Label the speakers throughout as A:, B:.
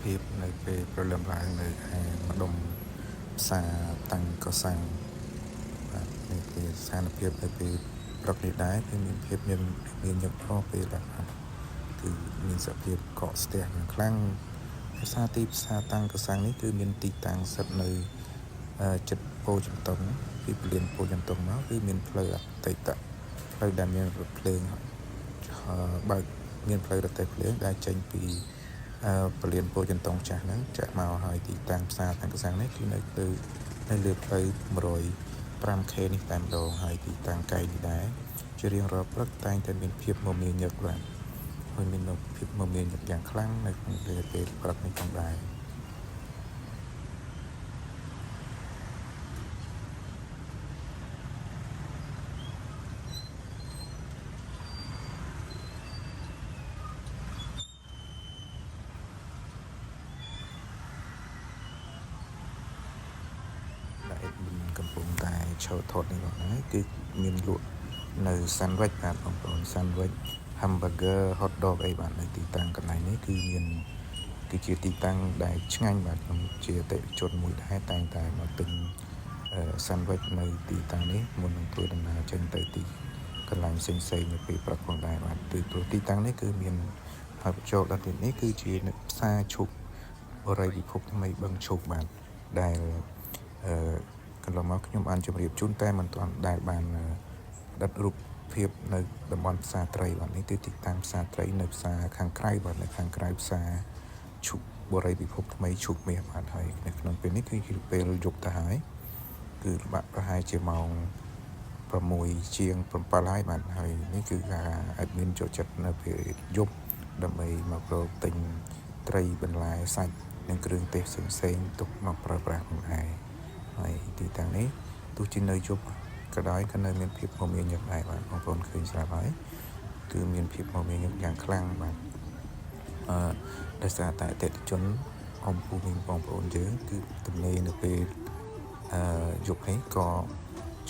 A: ភាពនៅពេលប្រលឹមឡើងនៅឯម្ដុំផ្សារតាំងកសាំងបាទនេះគឺស្ថានភាពនៅពេលព្រឹកនេះដែរគឺមានភាពមានញឹកញាប់ពេលបាទគឺមានសភាពកកស្ទះយ៉ាងខ្លាំងភាសាទីផ្សារតាំងកសាំងនេះគឺមានទីតាំងស្ថិតនៅចិត្តពោធិ៍ចិនតុងពីពលានពោធិ៍ចិនតុងមកគឺមានផ្លូវអតីតផ្លូវដែលមានរថភ្លើងបើកមានផ្លូវរទេះភ្លើងដែលចេញពីពលានពោធិ៍ចិនតុងចាស់ហ្នឹងចាក់មកហើយទីតាំងផ្សារតាំងកសាំងនេះគឺនៅលើផ្លូវ 105K នេះតែម្ដងហើយទីតាំងកែងនេះដែរជារៀងរាល់ព្រឹកតែងតែមានភាពមមាញឹកបាទហើយមានភាពមមាញឹកយ៉ាងខ្លាំងនៅក្នុងពេលព្រឹកនេះផងដែរដែលកំពុងតែឈរថតនេះបងណាគឺមានលក់នៅ sandwich បាទបងប្អូន sandwich hamburger hot dog អីបាទនៅទីតាំងកន្លែងនេះគឺជាទីតាំងដែលឆ្ងាញ់បាទខ្ញុំជាអតិថិជនមួយដែរតែងតែមកទិញsandwich នៅទីតាំងនេះមុននឹងធ្វើដំណើរចេញទៅទីកន្លែងផ្សេងៗនៅពេលព្រឹកផងដែរបាទព្រោះទីតាំងនេះគឺមានហើយបញ្ចូលដល់ទីនេះគឺជាផ្សារឈប់បរិយាពិភពថ្មីបឹងឈប់បាទដែលកន្លងមកខ្ញុំបានជម្រាបជូនតែមិនទាន់ដែលបានផ្ដិតរូបភាពនៅតំបន់ផ្សារត្រីបាទនេះគឺទីតាំងផ្សារត្រីនៅផ្សារខាងក្រៅបាទនៅខាងក្រៅផ្សារឈប់បរិយាពិភពថ្មីឈប់មាសបាទហើយនៅក្នុងពេលនេះគឺជាពេលយប់ទៅហើយគឺបាក់ប្រហែលជាម៉ោង6ជាង7ហើយបាទហើយនេះគឺការadmin ចូលចិត្តនៅពេលយប់ដើម្បីមករកទិញត្រីបន្លែសាច់និងគ្រឿងទេសផ្សេងៗទុកមកប្រើប្រាស់ផងដែរហើយទីតាំងនេះទោះជានៅយប់ក៏ដោយក៏នៅមានភាពមមាញឹកដែរបាទបងប្អូនឃើញស្រាប់ហើយគឺមានភាពមមាញឹកយ៉ាងខ្លាំងបាទដោយសារតែអតិថិជនអំពូមីងបងប្អូនយើងគឺទំនេរនៅពេលយប់នេះក៏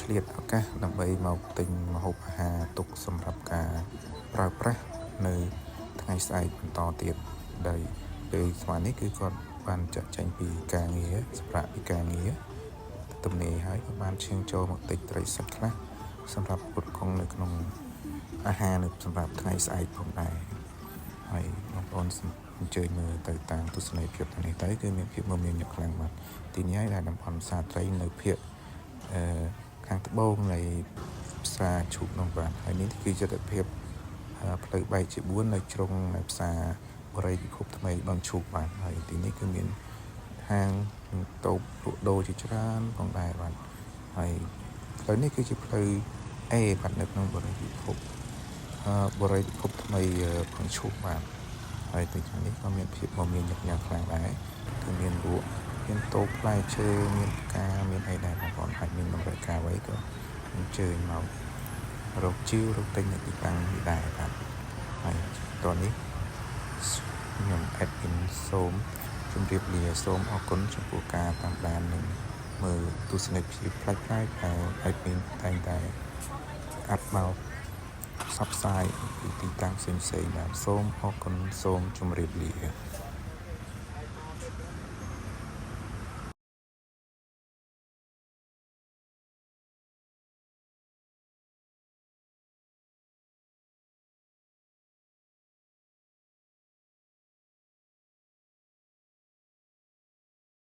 A: ឆ្លៀតឱកាសដើម្បីមកទិញម្ហូបអាហារទុកសម្រាប់ការប្រើប្រាស់នៅថ្ងៃស្អែកបន្តទៀតដោយពេលស្មាននេះគឺគាត់បានចាក់ចែងពីការងារសម្រាប់ពីការងារទំនេរហើយក៏បានឈានចូលមកទិញត្រីសាច់ខ្លះសម្រាប់ផ្គត់ផ្គង់នៅក្នុងអាហារនៅសម្រាប់ថ្ងៃស្អែកផងដែរហើយបងប្អូនអញ្ជើញមើលទៅតាមទស្សនីយភាពនេះទៅគឺមានភាពមមាញឹកខ្លាំងបាទទីនេះហើយដែលតំបន់ផ្សារត្រីនៅភាគខាងត្បូងនៃផ្សារឈូកនោះបាទហើយនេះគឺជាទិដ្ឋភាពផ្លូវបែកជា4នៅជ្រុងនៅផ្សារបរិយាពិភពថ្មីបឹងឈូកបាទហើយទីនេះគឺមានហាងតូបលក់ដូរជាច្រើនផងដែរបាទហើយផ្លូវនេះគឺជាផ្លូវ A បាទនៅក្នុងបរិយាពិភពថ្មីបឹងឈូកបាទហើយទីនេះក៏មានភាពមមាញឹកយ៉ាងខ្លាំងដែរគឺមានលក់មានតូបផ្លែឈើមានផ្កាមានអីដែរបងប្អូនហើយមានតម្រូវការអ្វីក៏អញ្ជើញមករកជីវរកទិញនៅទីតាំងនេះដែរបាទហើយតោះនេះខ្ញុំ admin សូមជម្រាបលាសូមអរគុណចំពោះការតាមដាននិងមើលទស្សនិកភាពផ្លែកៗដែល admin តែងតែអាប់មកផ្សព្វផ្សាយពីទីតាំងផ្សេងៗបាទសូមអរគុណសូមជម្រាបលា